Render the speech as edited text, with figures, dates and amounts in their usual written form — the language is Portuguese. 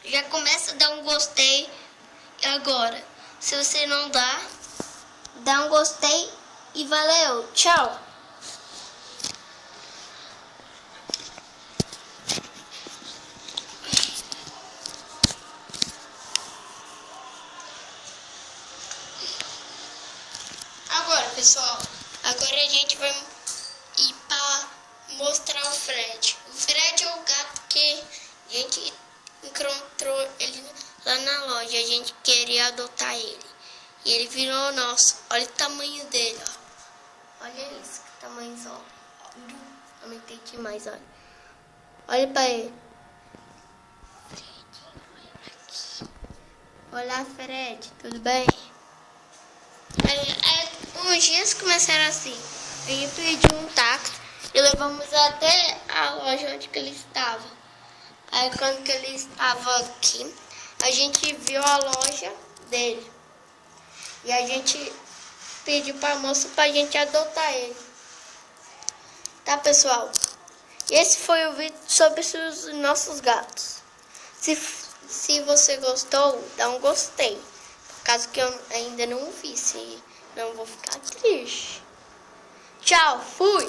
Já começa a dar um gostei agora. Se você não dá, dá um gostei e valeu. Tchau. Agora, pessoal, agora a gente vai ir para mostrar o Fred. O Fred é o gato que a gente encontrou ele lá na loja. A gente queria adotar ele. E ele virou nosso. Olha o tamanho dele, ó. Olha isso, que tamanhozão. Aumentei demais, olha. Olha pra ele. Olá, Fred, tudo bem? Uns dias começaram assim. A gente pediu um táxi e levamos até a loja onde que ele estava. Aí quando que ele estava aqui, a gente viu a loja dele. E a gente pediu para a moça para a gente adotar ele. Tá, pessoal? Esse foi o vídeo sobre os nossos gatos. Se você gostou, dá um gostei. Por causa que eu ainda não vi, se não vou ficar triste. Tchau, fui!